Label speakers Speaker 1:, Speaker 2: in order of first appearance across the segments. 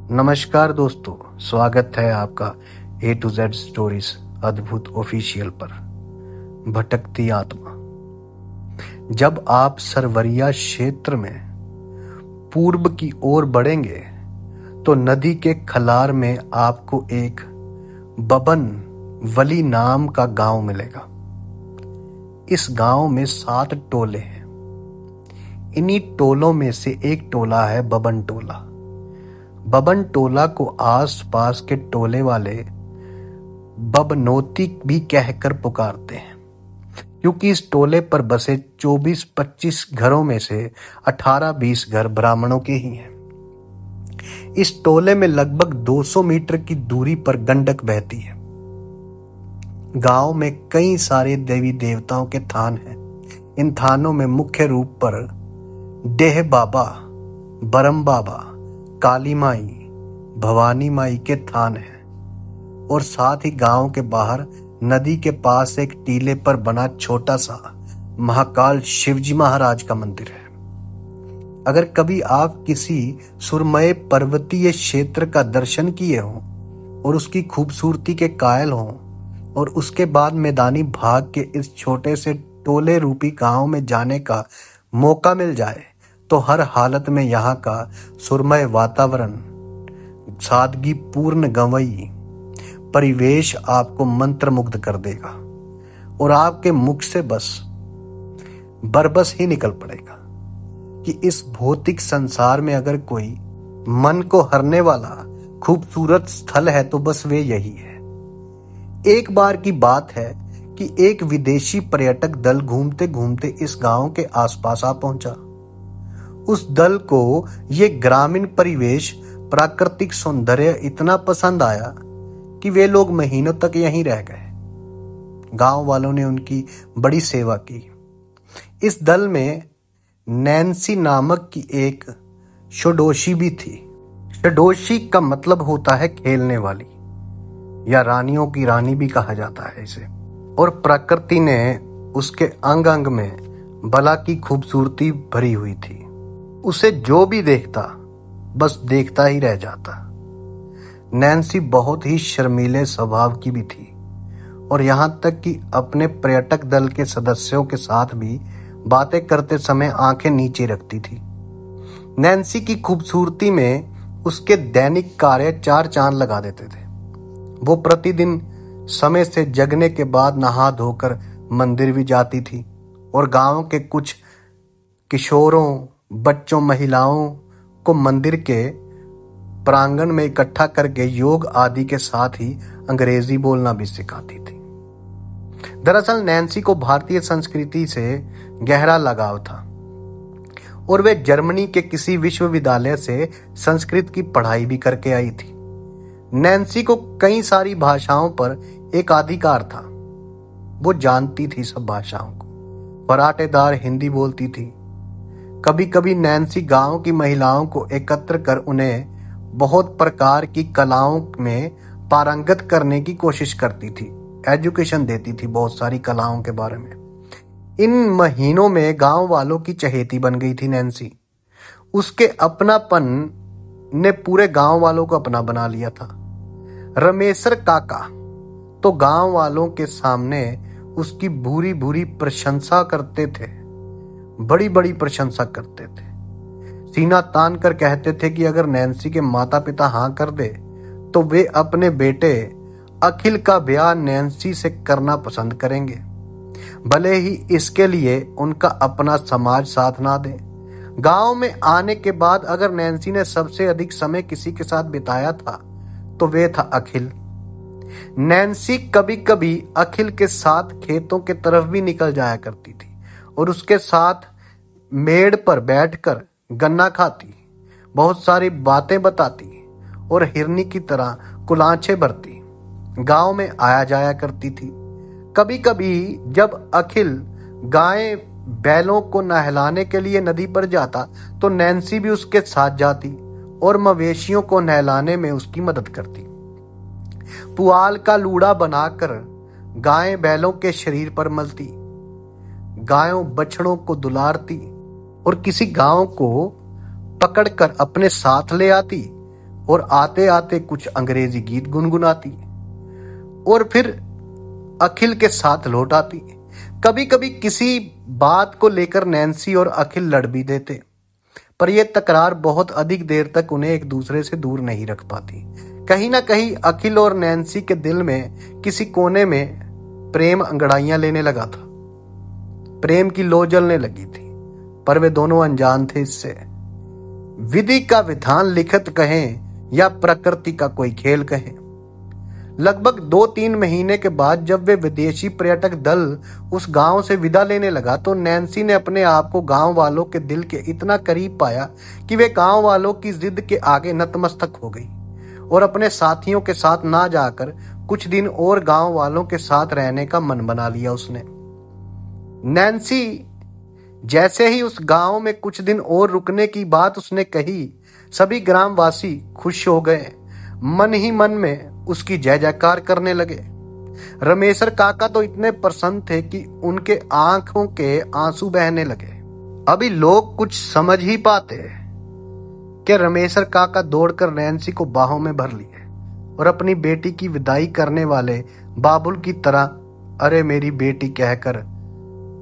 Speaker 1: नमस्कार दोस्तों, स्वागत है आपका A to Z स्टोरीज अद्भुत ऑफिशियल पर। भटकती आत्मा। जब आप सरवरिया क्षेत्र में पूर्व की ओर बढ़ेंगे तो नदी के खलार में आपको एक बबन वली नाम का गांव मिलेगा। इस गांव में 7 टोले हैं। इन्हीं टोलों में से एक टोला है बबन टोला। बबन टोला को आस पास के टोले वाले बबनोती भी कहकर पुकारते हैं, क्योंकि इस टोले पर बसे 24-25 घरों में से 18-20 घर ब्राह्मणों के ही हैं। इस टोले में लगभग 200 मीटर की दूरी पर गंडक बहती है। गांव में कई सारे देवी देवताओं के थान हैं। इन थानों में मुख्य रूप पर डेह बाबा, बरम बाबा, काली माई, भवानी माई के थान हैं और साथ ही गांव के बाहर नदी के पास एक टीले पर बना छोटा सा महाकाल शिवजी महाराज का मंदिर है। अगर कभी आप किसी सुरमय पर्वतीय क्षेत्र का दर्शन किए हों और उसकी खूबसूरती के कायल हों और उसके बाद मैदानी भाग के इस छोटे से टोले रूपी गांव में जाने का मौका मिल जाए तो हर हालत में यहाँ का सुरमय वातावरण, सादगी पूर्ण गंवई परिवेश आपको मंत्रमुग्ध कर देगा और आपके मुख से बस बरबस ही निकल पड़ेगा कि इस भौतिक संसार में अगर कोई मन को हरने वाला खूबसूरत स्थल है तो बस वे यही है। एक बार की बात है कि एक विदेशी पर्यटक दल घूमते घूमते इस गांव के आसपास आ पहुंचा। उस दल को ये ग्रामीण परिवेश, प्राकृतिक सौंदर्य इतना पसंद आया कि वे लोग महीनों तक यहीं रह गए। गांव वालों ने उनकी बड़ी सेवा की। इस दल में नैन्सी नामक की एक षोडशी भी थी। षोडशी का मतलब होता है खेलने वाली, या रानियों की रानी भी कहा जाता है इसे। और प्रकृति ने उसके अंग अंग में बला की खूबसूरती भरी हुई थी। उसे जो भी देखता बस देखता ही रह जाता। नैन्सी बहुत ही शर्मीले स्वभाव की भी थी और यहाँ तक कि अपने पर्यटक दल के सदस्यों के साथ भी बातें करते समय आंखें नीचे रखती थी। नैन्सी की खूबसूरती में उसके दैनिक कार्य 4 चांद लगा देते थे। वो प्रतिदिन समय से जगने के बाद नहा धोकर मंदिर भी जाती थी और गांव के कुछ किशोरों, बच्चों, महिलाओं को मंदिर के प्रांगण में इकट्ठा करके योग आदि के साथ ही अंग्रेजी बोलना भी सिखाती थी। दरअसल नैन्सी को भारतीय संस्कृति से गहरा लगाव था और वे जर्मनी के किसी विश्वविद्यालय से संस्कृत की पढ़ाई भी करके आई थी। नैन्सी को कई सारी भाषाओं पर एक अधिकार था। वो जानती थी सब भाषाओं को, फराटेदार हिंदी बोलती थी। कभी कभी नैन्सी गांव की महिलाओं को एकत्र कर उन्हें बहुत प्रकार की कलाओं में पारंगत करने की कोशिश करती थी। एजुकेशन देती थी बहुत सारी कलाओं के बारे में। इन महीनों में गांव वालों की चहेती बन गई थी नैन्सी। उसके अपनापन ने पूरे गांव वालों को अपना बना लिया था। रमेशर काका तो गांव वालों के सामने उसकी भूरी भूरी प्रशंसा करते थे, बड़ी बड़ी प्रशंसा करते थे। सीना तान कर कहते थे कि अगर नैन्सी के माता पिता हाँ कर दे तो वे अपने बेटे अखिल का ब्याह नैन्सी से करना पसंद करेंगे, भले ही इसके लिए उनका अपना समाज साथ ना दे। गांव में आने के बाद अगर नैन्सी ने सबसे अधिक समय किसी के साथ बिताया था तो वे था अखिल। नैन्सी कभी कभी अखिल के साथ खेतों के तरफ भी निकल जाया करती थी और उसके साथ मेड़ पर बैठकर गन्ना खाती, बहुत सारी बातें बताती और हिरनी की तरह कुलांछे भरती गांव में आया जाया करती थी। कभी कभी जब अखिल गायें बैलों को नहलाने के लिए नदी पर जाता तो नैन्सी भी उसके साथ जाती और मवेशियों को नहलाने में उसकी मदद करती। पुआल का लूड़ा बनाकर गायें बैलों के शरीर पर मलती, गायों बछड़ों को दुलारती और किसी गांव को पकड़कर अपने साथ ले आती और आते आते कुछ अंग्रेजी गीत गुनगुनाती और फिर अखिल के साथ लौट आती। कभी कभी किसी बात को लेकर नैन्सी और अखिल लड़ भी देते, पर यह तकरार बहुत अधिक देर तक उन्हें एक दूसरे से दूर नहीं रख पाती। कहीं ना कहीं अखिल और नैन्सी के दिल में किसी कोने में प्रेम अंगड़ाइयां लेने लगा था। प्रेम की लो जलने लगी थी, पर वे दोनों अनजान थे इससे। विधि का विधान लिखित कहें या प्रकृति का कोई खेल कहें। लगभग 2-3 महीने के बाद जब वे विदेशी पर्यटक दल उस गांव से विदा लेने लगा तो नैन्सी ने अपने आप को गांव वालों के दिल के इतना करीब पाया कि वे गांव वालों की जिद के आगे नतमस्तक हो गई और अपने साथियों के साथ ना जाकर कुछ दिन और गांव वालों के साथ रहने का मन बना लिया उसने। नैन्सी जैसे ही उस गांव में कुछ दिन और रुकने की बात उसने कही, सभी ग्रामवासी खुश हो गए, मन ही मन में उसकी जय जयकार करने लगे। रमेशर काका तो इतने प्रसन्न थे कि उनके आंखों के आंसू बहने लगे। अभी लोग कुछ समझ ही पाते कि रमेशर काका दौड़कर नैन्सी को बाहों में भर लिए और अपनी बेटी की विदाई करने वाले बाबुल की तरह अरे मेरी बेटी कहकर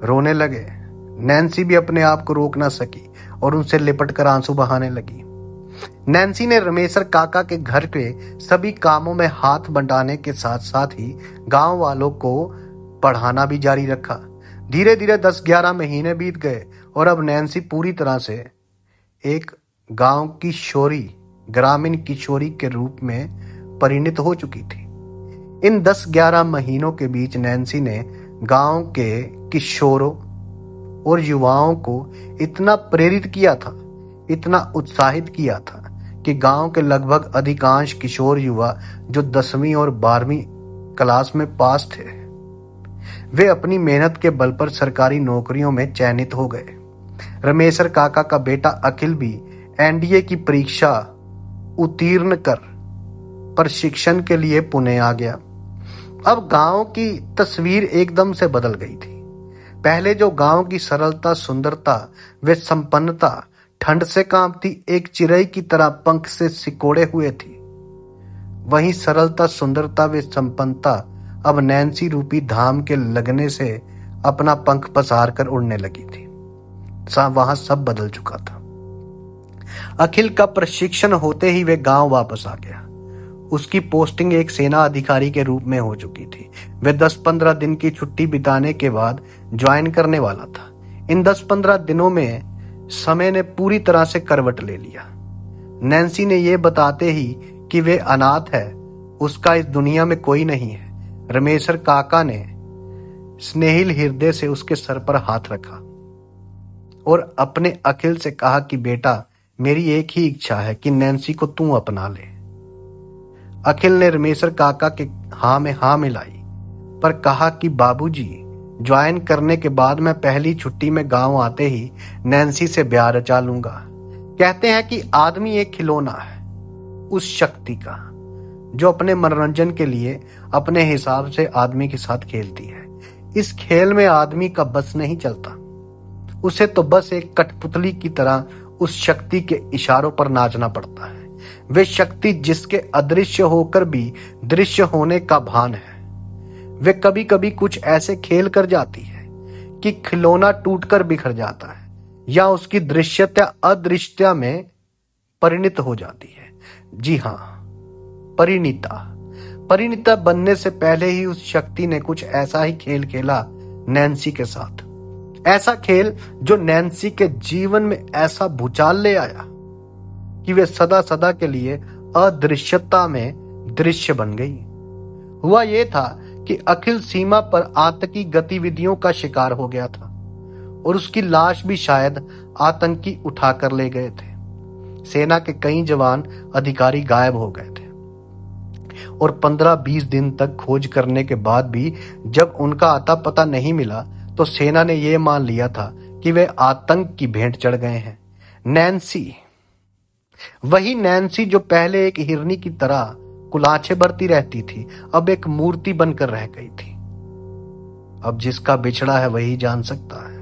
Speaker 1: रोने लगे। नैन्सी भी अपने आप को रोक ना सकी और उनसे लिपट कर आंसू बहाने लगी। नैन्सी ने रमेशर काका के घर के सभी कामों में हाथ बंटाने के साथ साथ ही गांव वालों को पढ़ाना भी जारी रखा। धीरे धीरे 10-11 महीने बीत गए और अब नैन्सी पूरी तरह से एक गांव की ग्रामीण किशोरी के रूप में परिणित हो चुकी थी। इन 10-11 महीनों के बीच नैन्सी ने गांव के किशोरों और युवाओं को इतना प्रेरित किया था, इतना उत्साहित किया था कि गांव के लगभग अधिकांश किशोर युवा जो 10वीं और 12वीं क्लास में पास थे, वे अपनी मेहनत के बल पर सरकारी नौकरियों में चयनित हो गए। रमेशर काका का बेटा अखिल भी एनडीए की परीक्षा उत्तीर्ण कर प्रशिक्षण के लिए पुणे आ गया। अब गांव की तस्वीर एकदम से बदल गई थी। पहले जो गांव की सरलता, सुंदरता व संपन्नता ठंड से कांपती एक चिड़ै की तरह पंख से सिकोड़े हुए थी, वहीं सरलता, सुंदरता व संपन्नता अब नैन्सी रूपी धाम के लगने से अपना पंख पसार कर उड़ने लगी थी। वहां सब बदल चुका था। अखिल का प्रशिक्षण होते ही वे गांव वापस आ गया। उसकी पोस्टिंग एक सेना अधिकारी के रूप में हो चुकी थी। वह 10-15 दिन की छुट्टी बिताने के बाद ज्वाइन करने वाला था। इन 10-15 दिनों में समय ने पूरी तरह से करवट ले लिया। नैन्सी ने यह बताते ही कि वे अनाथ है, उसका इस दुनिया में कोई नहीं है, रमेशर काका ने स्नेहिल हृदय से उसके सर पर हाथ रखा और अपने अखिल से कहा कि बेटा, मेरी एक ही इच्छा है कि नैन्सी को तू अपना ले। अखिल ने रमेशर काका के हाँ में हाँ मिलाई, पर कहा कि बाबूजी, ज्वाइन करने के बाद मैं पहली छुट्टी में गांव आते ही नैन्सी से ब्याह रचा लूंगा। कहते हैं कि आदमी एक खिलौना है उस शक्ति का जो अपने मनोरंजन के लिए अपने हिसाब से आदमी के साथ खेलती है। इस खेल में आदमी का बस नहीं चलता, उसे तो बस एक कठपुतली की तरह उस शक्ति के इशारों पर नाचना पड़ता है। वे शक्ति जिसके अदृश्य होकर भी दृश्य होने का भान है। वे कभी कभी कुछ ऐसे खेल कर जाती है कि खिलौना टूटकर बिखर जाता है या उसकी दृश्यता अदृश्यता में परिणित हो जाती है। जी हाँ, परिणीता बनने से पहले ही उस शक्ति ने कुछ ऐसा ही खेल खेला नैन्सी के साथ। ऐसा खेल जो नैन्सी के जीवन में ऐसा भूचाल ले आया कि वे सदा सदा के लिए अदृश्यता में दृश्य बन गई। हुआ यह था कि अखिल सीमा पर आतंकी गतिविधियों का शिकार हो गया था और उसकी लाश भी शायद आतंकी उठाकर ले गए थे। सेना के कई जवान अधिकारी गायब हो गए थे और 15-20 दिन तक खोज करने के बाद भी जब उनका अता पता नहीं मिला तो सेना ने यह मान लिया था कि वे आतंक की भेंट चढ़ गए हैं। नैन्सी, वही नैन्सी जो पहले एक हिरनी की तरह कुलाचे भरती रहती थी, अब एक मूर्ति बनकर रह गई थी। अब जिसका बिछड़ा है वही जान सकता है।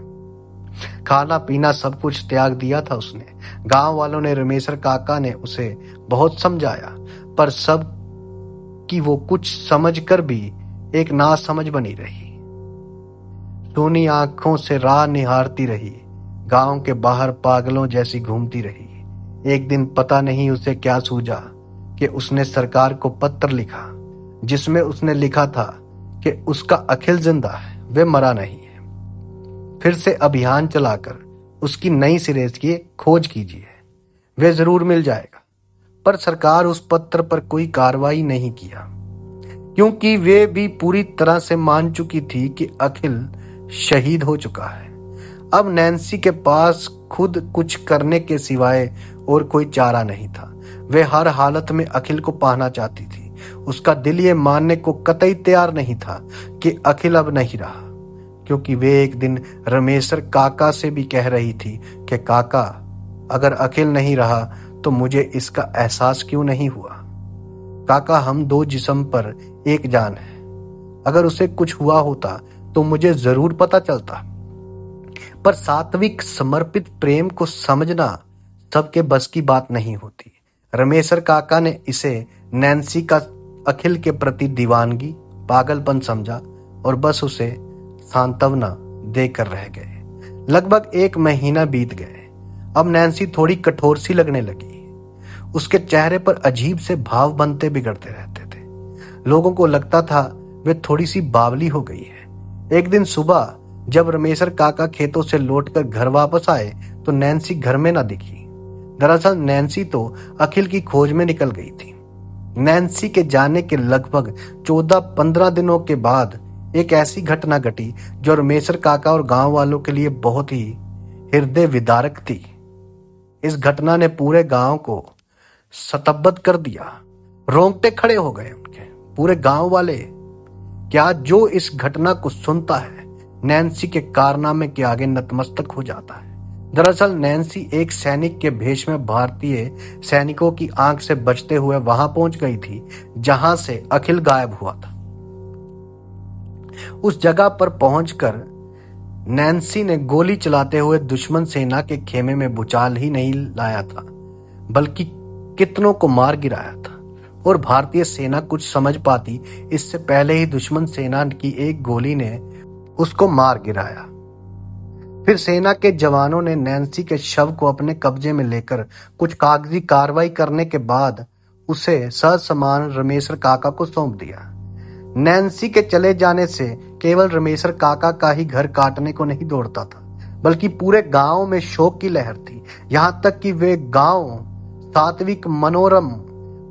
Speaker 1: खाना पीना सब कुछ त्याग दिया था उसने। गांव वालों ने रमेशर काका ने उसे बहुत समझाया, पर सब कि वो कुछ समझकर भी एक नासमझ बनी रही। सोनी आंखों से राह निहारती रही, गांव के बाहर पागलों जैसी घूमती रही। एक दिन पता नहीं उसे क्या सूझा कि उसने सरकार को पत्र लिखा, जिसमें उसने लिखा था कि उसका अखिल जिंदा है, वे मरा नहीं है। फिर से अभियान चलाकर उसकी नई सिरे की खोज कीजिए, वे जरूर मिल जाएगा। पर सरकार उस पत्र पर कोई कार्रवाई नहीं किया, क्योंकि वे भी पूरी तरह से मान चुकी थी कि अखिल शहीद हो चुका है। अब नैन्सी के पास खुद कुछ करने के सिवाय और कोई चारा नहीं था। वे हर हालत में अखिल को पाना चाहती थी। उसका दिल ये मानने को कतई तैयार नहीं था कि अखिल अब नहीं रहा, क्योंकि वे एक दिन रमेशर काका से भी कह रही थी कि काका, अगर अखिल नहीं रहा तो मुझे इसका एहसास क्यों नहीं हुआ। काका, हम दो जिस्म पर एक जान है, अगर उसे कुछ हुआ होता तो मुझे जरूर पता चलता। पर सात्विक समर्पित प्रेम को समझना सबके बस की बात नहीं होती। रमेशर काका ने इसे नैन्सी का अखिल के प्रति दीवानगी, पागलपन समझा और बस उसे सांत्वना देकर रह गए। लगभग 1 महीना बीत गए। अब नैन्सी थोड़ी कठोर सी लगने लगी। उसके चेहरे पर अजीब से भाव बनते बिगड़ते रहते थे। लोगों को लगता था वे थोड़ी सी बावली हो गई है। एक दिन सुबह जब रमेशर काका खेतों से लौटकर घर वापस आए तो नैन्सी घर में न दिखी। दरअसल नैन्सी तो अखिल की खोज में निकल गई थी। नैन्सी के जाने के लगभग 14-15 दिनों के बाद एक ऐसी घटना घटी जो रमेशर काका और गांव वालों के लिए बहुत ही हृदय विदारक थी। इस घटना ने पूरे गांव को स्तब्ध कर दिया। रोंगटे खड़े हो गए उनके। पूरे गांव वाले क्या जो इस घटना को सुनता है नैन्सी के कारनामे के आगे नतमस्तक हो जाता है। दरअसल नैन्सी एक सैनिक के भेष में भारतीय सैनिकों की आंख से बचते हुए वहां पहुंच गई थी जहां से अखिल गायब हुआ था। उस जगह पर पहुंचकर नैन्सी ने गोली चलाते हुए दुश्मन सेना के खेमे में भूचाल ही नहीं लाया था, बल्कि कितनों को मार गिराया था। और भारतीय सेना कुछ समझ पाती इससे पहले ही दुश्मन सेना की एक गोली ने उसको मार गिराया। फिर सेना के जवानों ने नैन्सी के शव को अपने कब्जे में लेकर कुछ कागजी कार्रवाई करने के बाद उसे ससमान रमेशर काका को सौंप दिया। नैन्सी के चले जाने से केवल रमेशर काका का ही घर काटने को नहीं दौड़ता था, बल्कि पूरे गांव में शोक की लहर थी। यहां तक कि वे गांव सात्विक मनोरम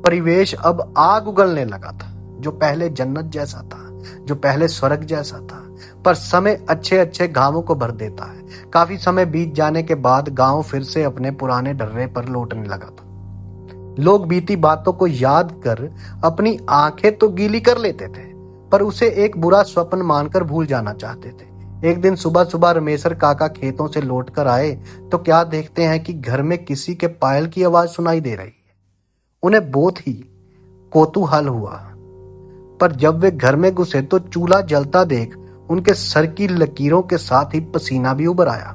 Speaker 1: परिवेश अब आग उगलने लगा था। जो पहले जन्नत जैसा था, जो पहले स्वर्ग जैसा था। पर समय अच्छे अच्छे घावों को भर देता है। काफी समय बीत जाने के बाद गांव फिर से अपने पुराने डर्रे पर लौटने लगा था। लोग बीती बातों को याद कर अपनी आंखें तो गीली कर लेते थे, पर उसे एक बुरा स्वप्न मानकर भूल जाना चाहते थे। एक दिन सुबह सुबह रमेशर काका खेतों से लौटकर आए तो क्या देखते हैं कि घर में किसी के पायल की आवाज सुनाई दे रही है। उन्हें बहुत ही कौतूहल हुआ, पर जब वे घर में घुसे तो चूल्हा जलता देख उनके सर की लकीरों के साथ ही पसीना भी उभर आया।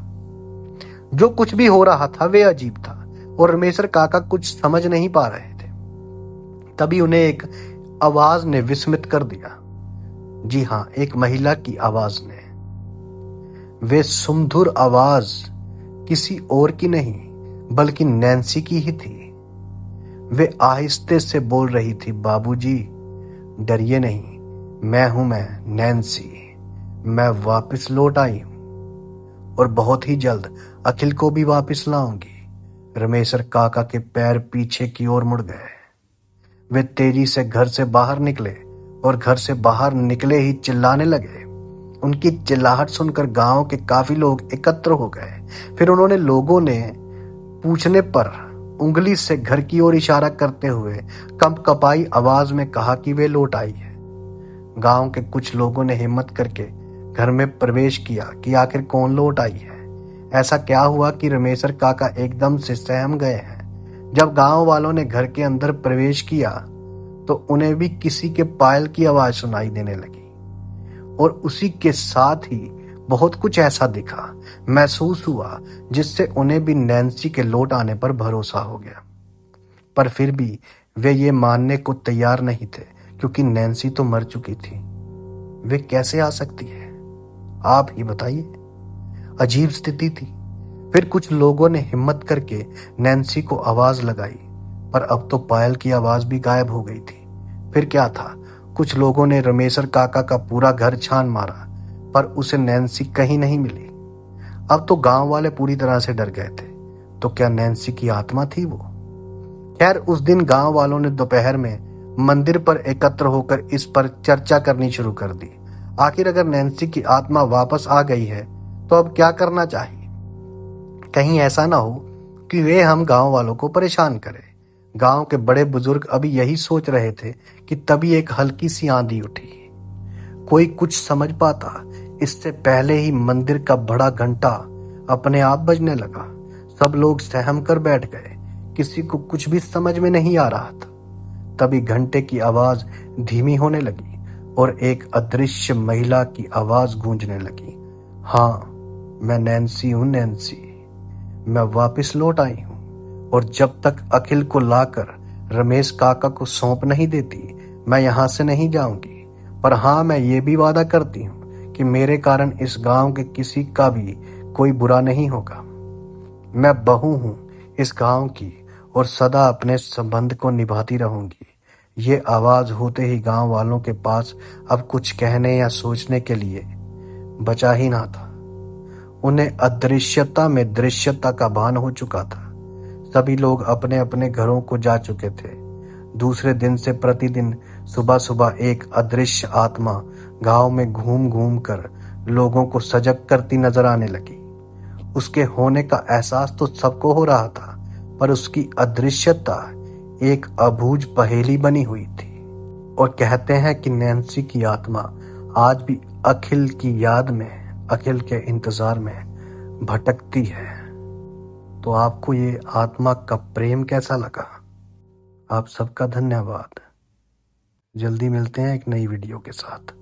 Speaker 1: जो कुछ भी हो रहा था वे अजीब था और रमेशर काका कुछ समझ नहीं पा रहे थे। तभी उन्हें एक आवाज ने विस्मित कर दिया। जी हां, एक महिला की आवाज ने। वे सुमधुर आवाज किसी और की नहीं बल्कि नैन्सी की ही थी। वे आहिस्ते से बोल रही थी, बाबूजी डरिए नहीं, मैं नैन्सी, मैं वापस लौट आई हूं और बहुत ही जल्द अखिल को भी वापस लाऊंगी। रमेशर काका के पैर पीछे की ओर मुड़ गए। वे तेजी से घर से बाहर निकले और घर से बाहर निकले ही चिल्लाने लगे। उनकी चिल्लाहट सुनकर गांव के काफी लोग एकत्र हो गए। फिर उन्होंने लोगों ने पूछने पर उंगली से घर की ओर इशारा करते हुए कंपकपाई आवाज में कहा कि वे लौट आई है। गांव के कुछ लोगों ने हिम्मत करके घर में प्रवेश किया कि आखिर कौन लौट आई है। ऐसा क्या हुआ कि रमेशर काका एकदम से सहम गए हैं। जब गांव वालों ने घर के अंदर प्रवेश किया तो उन्हें भी किसी के पायल की आवाज सुनाई देने लगी और उसी के साथ ही बहुत कुछ ऐसा दिखा, महसूस हुआ जिससे उन्हें भी नैन्सी के लौट आने पर भरोसा हो गया। पर फिर भी वे ये मानने को तैयार नहीं थे, क्योंकि नैन्सी तो मर चुकी थी। वे कैसे आ सकती है, आप ही बताइए। अजीब स्थिति थी। फिर कुछ लोगों ने हिम्मत करके नैन्सी को आवाज लगाई, पर अब तो पायल की आवाज भी गायब हो गई थी। फिर क्या था, कुछ लोगों ने रमेशर काका का पूरा घर छान मारा, पर उसे नैन्सी कहीं नहीं मिली। अब तो गांव वाले पूरी तरह से डर गए थे। तो क्या नैन्सी की आत्मा थी वो? खैर, उस दिन गांव वालों ने दोपहर में मंदिर पर एकत्र होकर इस पर चर्चा करनी शुरू कर दी। आखिर अगर नैन्सी की आत्मा वापस आ गई है तो अब क्या करना चाहिए? कहीं ऐसा ना हो कि वे हम गांव वालों को परेशान करें। गांव के बड़े बुजुर्ग अभी यही सोच रहे थे कि तभी एक हल्की सी आंधी उठी। कोई कुछ समझ पाता, इससे पहले ही मंदिर का बड़ा घंटा अपने आप बजने लगा। सब लोग सहम कर बैठ गए। किसी को कुछ भी समझ में नहीं आ रहा था। तभी घंटे की आवाज धीमी होने लगी और एक अदृश्य महिला की आवाज गूंजने लगी। हाँ, मैं नैन्सी हूं, नैन्सी। मैं वापस लौट आई हूं, और जब तक अखिल को लाकर रमेश काका को सौंप नहीं देती, मैं यहां से नहीं जाऊंगी। पर हाँ, मैं ये भी वादा करती हूँ कि मेरे कारण इस गांव के किसी का भी कोई बुरा नहीं होगा। मैं बहू हूँ इस गांव की और सदा अपने संबंध को निभाती रहूंगी। ये आवाज होते ही गांव वालों के पास अब कुछ कहने या सोचने के लिए बचा ही ना था। उन्हें अदृश्यता में दृश्यता का भान हो चुका था। सभी लोग अपने अपने घरों को जा चुके थे। दूसरे दिन से प्रतिदिन सुबह सुबह एक अदृश्य आत्मा गांव में घूम घूम कर लोगों को सजग करती नजर आने लगी। उसके होने का एहसास तो सबको हो रहा था, पर उसकी अदृश्यता एक अबूझ पहेली बनी हुई थी। और कहते हैं कि नैन्सी की आत्मा आज भी अखिल की याद में, अखिल के इंतजार में भटकती है। तो आपको ये आत्मा का प्रेम कैसा लगा? आप सबका धन्यवाद। जल्दी मिलते हैं एक नई वीडियो के साथ।